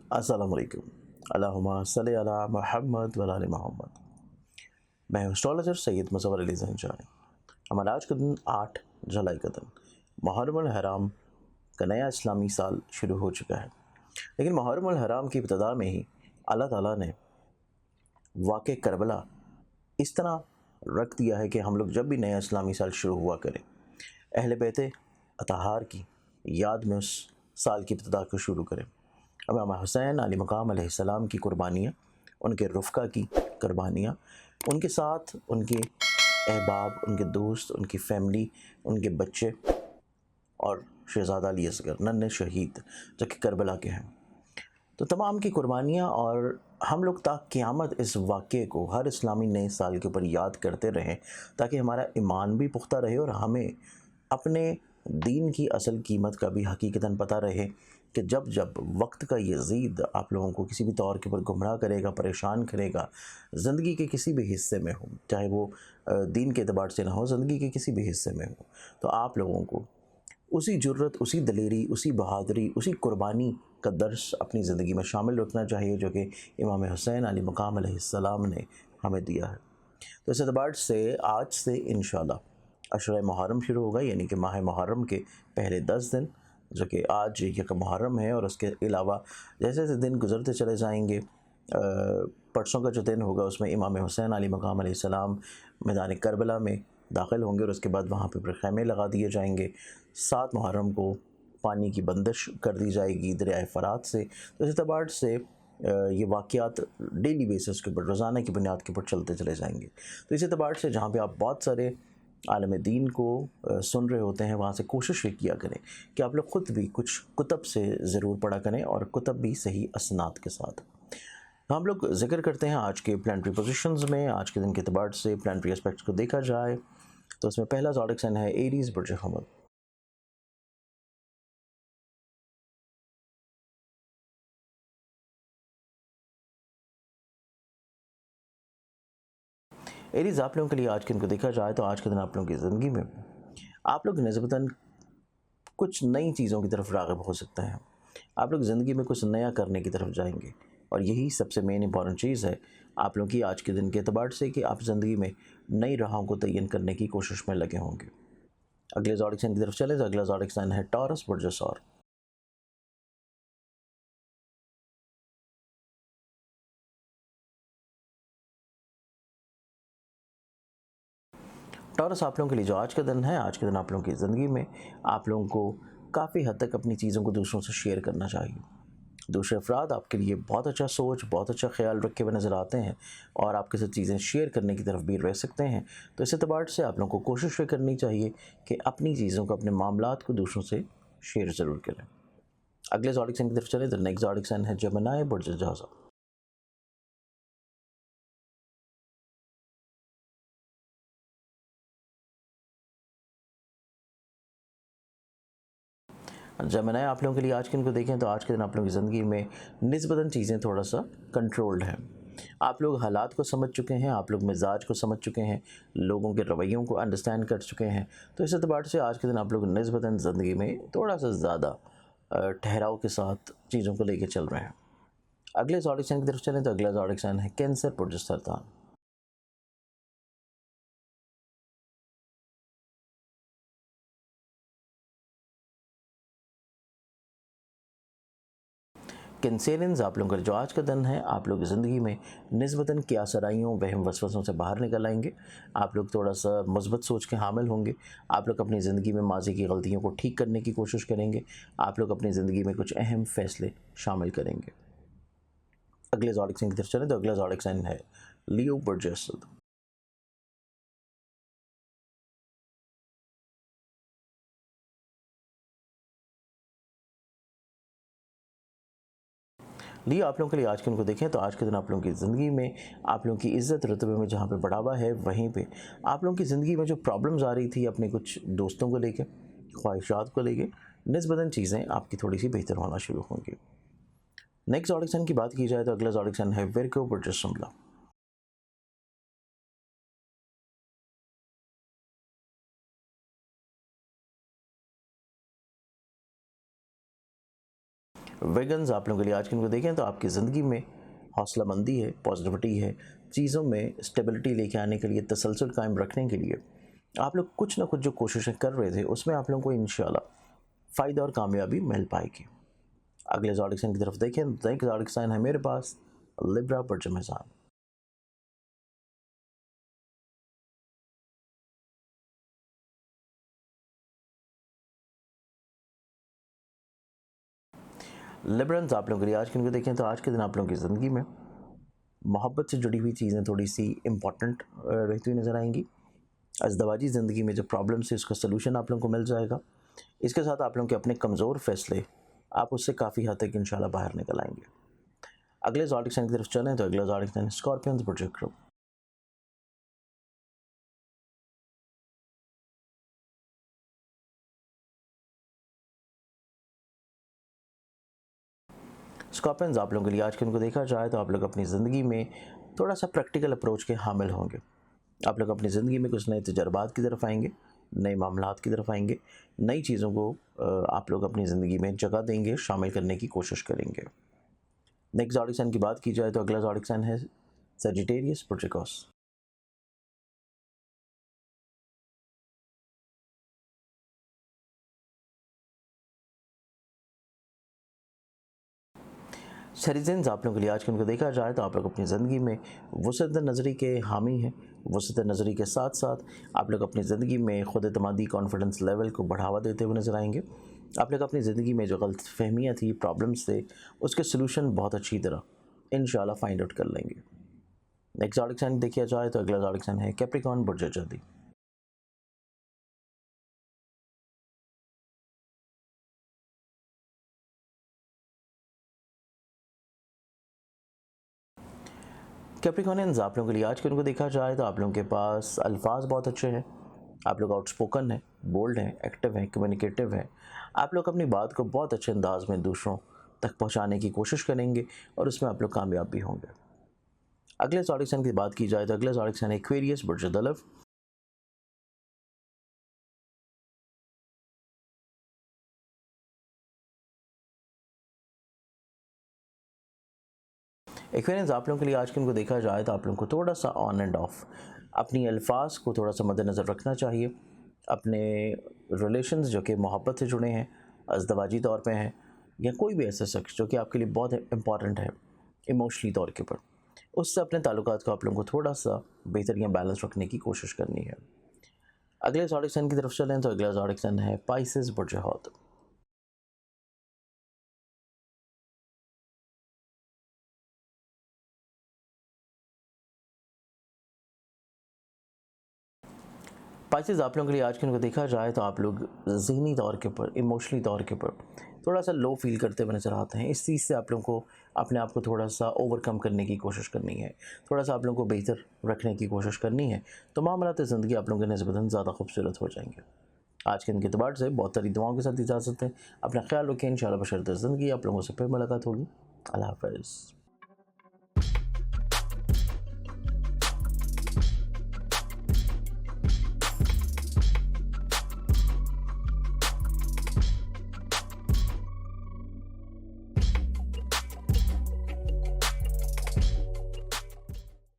अस्सलाम वालेकुम। अल्लाहुम्मा सल्लि अला मुहम्मद व आले मोहम्मद। मैं हूं एस्ट्रोलॉजर सैयद मुज़व्वर अली ज़ंजानी। हमारा आज का दिन 8 जुलाई का दिन मुहर्रम अल हराम का नया इस्लामी साल शुरू हो चुका है। लेकिन मुहर्रम अल हराम की इब्तिदा में ही अल्लाह ताला ने वाक़े करबला इस तरह रख दिया है कि हम लोग जब भी नया इस्लामी साल शुरू हुआ करें, अहले बैत अतहार की याद में उस साल की इब्तिदा को शुरू करें। इमाम हुसैन अली मकाम अलैहिस्सलाम की कुर्बानियाँ, उनके रुफ़क़ा की कुर्बानियाँ, उनके साथ उनके अहबाब, उनके दोस्त, उनकी फ़ैमिली, उनके बच्चे और शहज़ादा अली असगर नन्हे शहीद जो कि करबला के हैं। तो तमाम की कुर्बानियाँ और हम लोग ता क़यामत इस वाक़े को हर इस्लामी नए साल के ऊपर याद करते रहें, ताकि हमारा ईमान भी पुख्ता रहे और हमें अपने दीन की असल कीमत का भी हकीकतन पता रहे कि जब जब वक्त का यज़ीद आप लोगों को किसी भी तौर के ऊपर गुमराह करेगा, परेशान करेगा, ज़िंदगी के किसी भी हिस्से में हो, चाहे वो दीन के एतबार से ना हो, ज़िंदगी के किसी भी हिस्से में हो, तो आप लोगों को उसी जुर्रत, उसी दलेरी, उसी बहादुरी, उसी कुर्बानी का दर्स अपनी ज़िंदगी में शामिल रखना चाहिए जो कि इमाम हुसैन अली मकाम अलैहिस्सलाम ने हमें दिया है। तो इस एतबार से आज से इंशाअल्लाह अशरा मुहर्रम शुरू होगा, यानी कि माह मुहर्रम के पहले 10 दिन जो कि आज यकम मुहर्रम है, और उसके अलावा जैसे जैसे दिन गुजरते चले जाएंगे परसों का जो दिन होगा उसमें इमाम हुसैन अली मकाम अलैहिस्सलाम मैदान करबला में दाखिल होंगे और उसके बाद वहाँ पे फिर खैमे लगा दिए जाएंगे। 7 मुहर्रम को पानी की बंदिश कर दी जाएगी दरियाए फ़रात से। तो इस एतबार से ये वाक़यात डेली बेसिस के ऊपर, रोज़ाना की बुनियाद के ऊपर चलते चले जाएंगे। तो इस एतबार से जहाँ पे आप बहुत सारे आलम दीन को सुन रहे होते हैं, वहाँ से कोशिश ये किया करें कि आप लोग ख़ुद भी कुछ कुतब से ज़रूर पढ़ा करें, और कुतब भी सही असनाद के साथ। तो हम लोग ज़िक्र करते हैं आज के प्लानिटरी पोजीशंस में। आज के दिन के एतबार से प्लानिटरी एस्पेक्ट्स को देखा जाए तो उसमें पहला ज़ोडिक साइन है एरीज़, बुर्ज हमल। एरीज़ आप लोगों के लिए आज के दिन को देखा जाए तो आज के दिन आप लोगों की ज़िंदगी में आप लोग निस्बतन कुछ नई चीज़ों की तरफ राग़िब हो सकते हैं। आप लोग ज़िंदगी में कुछ नया करने की तरफ जाएंगे, और यही सबसे मेन इंपॉर्टेंट चीज़ है आप लोगों की आज के दिन के एतबार से कि आप ज़िंदगी में नई राहों को तय्यन करने की कोशिश में लगे होंगे। अगले ज़ोडिक साइन की तरफ चले तो अगला ज़ोडिक साइन है टॉरस, बुर्ज सौर। टॉरस आप लोगों के लिए जो आज का दिन है, आज के दिन आप लोगों की ज़िंदगी में आप लोगों को काफ़ी हद तक अपनी चीज़ों को दूसरों से शेयर करना चाहिए। दूसरे अफराद आपके लिए बहुत अच्छा सोच, बहुत अच्छा ख्याल रखे हुए नज़र आते हैं और आपके साथ चीज़ें शेयर करने की तरफ भी रह सकते हैं। तो इस एतबार से आप लोगों को कोशिश ये करनी चाहिए कि अपनी चीज़ों को, अपने मामलात को दूसरों से शेयर ज़रूर करें। अगले ज़ोडिक साइन की तरफ चले तो नेक्स्ट ज़ोडिक साइन है जेमिनी, बुर्ज जौज़ा। जेमिनी आप लोगों के लिए आज के दिन को देखें तो आज के दिन आप लोगों की ज़िंदगी में निस्बतन चीज़ें थोड़ा सा कंट्रोल्ड हैं। आप लोग हालात को समझ चुके हैं, आप लोग मिजाज को समझ चुके हैं, लोगों के रवैयों को अंडरस्टैंड कर चुके हैं। तो इस एतबार से आज के दिन आप लोग निस्बतन ज़िंदगी में थोड़ा सा ज़्यादा ठहराव के साथ चीज़ों को लेकर चल रहे हैं। अगले ज़ोडिक साइन की तरफ चलें तो अगला ज़ोडिक साइन है कैंसर, बुर्ज सरतान। कैंसेरियंस आप लोगों का जो आज का दिन है, आप लोग ज़िंदगी में निस्बतन क़यासराइयों, वहम वसवसों से बाहर निकल आएंगे। आप लोग थोड़ा सा मुस्बत सोच के हामिल होंगे। आप लोग अपनी ज़िंदगी में माज़ी की गलतियों को ठीक करने की कोशिश करेंगे। आप लोग अपनी ज़िंदगी में कुछ अहम फ़ैसले शामिल करेंगे। अगले ज़ोडिक साइन की तरफ चलें तो अगला ज़ोडिक साइन है लियो, बुर्ज असद। लियो आप लोगों के लिए आज के दिन को देखें तो आज के दिन आप लोगों की ज़िंदगी में आप लोगों की इज़्ज़त रुतबे में जहाँ पे बढ़ावा है, वहीं पे आप लोगों की ज़िंदगी में जो प्रॉब्लम्स आ रही थी अपने कुछ दोस्तों को लेके, ख्वाहिशात को लेके, निस्बतन चीज़ें आपकी थोड़ी सी बेहतर होना शुरू होंगी। नेक्स्ट ज़ोडिक साइन की बात की जाए तो अगला ज़ोडिक साइन है विर्गो, बुर्ज शिमला। वेगन्स आप लोगों के लिए आज के दिन को देखें तो आपकी ज़िंदगी में हौसलामंदी है, पॉजिटिविटी है, चीज़ों में स्टेबिलिटी लेके आने के लिए, तसलसल कायम रखने के लिए आप लोग कुछ ना कुछ जो कोशिशें कर रहे थे उसमें आप लोगों को इंशाल्लाह फ़ायदा और कामयाबी मिल पाएगी। अगले ज़ोडिक साइन की तरफ देखें तो एक ज़ोडिक साइन है मेरे पास लिब्रा बर्ज मेज़ान। लिब्रन्स आप लोगों के लिए आज के दिन को देखें तो आज के दिन आप लोगों की ज़िंदगी में मोहब्बत से जुड़ी हुई चीज़ें थोड़ी सी इम्पॉर्टेंट रहती हुई नज़र आएंगी। अज़दवाजी ज़िंदगी में जो प्रॉब्लम्स है उसका सलूशन आप लोगों को मिल जाएगा। इसके साथ आप लोगों के अपने कमज़ोर फैसले आप उससे काफ़ी हद तक इंशाल्लाह बाहर निकल आएंगे। अगले ज़ोडिक साइन की तरफ चलें तो अगला zodiac sign scorpions project group. Scorpions आप लोगों के लिए आज के दिन को देखा जाए तो आप लोग अपनी ज़िंदगी में थोड़ा सा प्रैक्टिकल अप्रोच के हामिल होंगे। आप लोग अपनी ज़िंदगी में कुछ नए तजर्बात की तरफ आएंगे, नए मामलात की तरफ आएंगे, नई चीज़ों को आप लोग अपनी ज़िंदगी में जगह देंगे, शामिल करने की कोशिश करेंगे। नेक्स्ट ज़ोडिक साइन की बात की जाए तो अगला ज़ोडिक साइन है सजिटेरियस प्रोजेक्टस। सरिजेंस आप लोगों के लिए आज के उनको देखा जाए तो आप लोग अपनी ज़िंदगी में वसअत नज़री के हामी हैं। वसअत नज़री के साथ साथ आप लोग अपनी ज़िंदगी में ख़ुद एतमादी कॉन्फिडेंस लेवल को बढ़ावा देते हुए नज़र आएंगे। आप लोग अपनी ज़िंदगी में जो गलत फहमियाँ थी, प्रॉब्लम्स थे, उसके सलूशन बहुत अच्छी तरह इंशाल्लाह फाइंड आउट कर लेंगे। नेक्स्ट ज़ोडिक साइन देखा जाए तो अगला ज़ोडिक साइन है कैप्रिकॉर्न बुर्ज जदी। कैप्रिकॉर्नियंस आप लोगों के लिए आज के उनको देखा जाए तो आप लोगों के पास अल्फाज बहुत अच्छे हैं। आप लोग आउटस्पोकन हैं, बोल्ड हैं, एक्टिव हैं, कम्युनिकेटिव हैं। आप लोग अपनी बात को बहुत अच्छे अंदाज में दूसरों तक पहुंचाने की कोशिश करेंगे और उसमें आप लोग कामयाब भी होंगे। अगले ज़ोडिक साइन की बात की जाए तो अगले ज़ोडिक साइन एक्वेरियस बुर्ज दलव। एक्वेरियंस आप लोगों के लिए आज के उनको देखा जाए तो आप लोगों को थोड़ा सा ऑन एंड ऑफ अपनी अल्फाज को थोड़ा सा मद्देनज़र रखना चाहिए। अपने रिलेशंस जो कि मोहब्बत से जुड़े हैं, अज़दवाजी तौर पे हैं, या कोई भी ऐसा शख्स जो कि आपके लिए बहुत इंपॉर्टेंट है इमोशनली तौर के ऊपर, उससे अपने ताल्लुकात को आप लोगों को थोड़ा सा बेहतर या बैलेंस रखने की कोशिश करनी है। अगले ज़ोडिक साइन की तरफ चलें तो अगला ज़ोडिक साइन है पाइसेस बुर्ज हौत। पाइसेस आप लोगों के लिए आज के दिन को देखा जाए तो आप लोग ज़हनी तौर के ऊपर, इमोशनली तौर के ऊपर थोड़ा सा लो फील करते हुए नज़र आते हैं। इस चीज़ से आप लोगों को अपने आप को थोड़ा सा ओवरकम करने की कोशिश करनी है, थोड़ा सा आप लोगों को बेहतर रखने की कोशिश करनी है, तो मामलात ज़िंदगी आप लोगों के निस्बतन ज़्यादा खूबसूरत हो जाएंगे। आज के दिन के अतबार से बहुत सारी दुआओं के साथ इजाज़त है। अपना ख्याल रखें, इंशाल्लाह बशर्ते ज़िंदगी आप लोगों से फिर मुलाकात होगी। अल्लाह हाफ़िज़।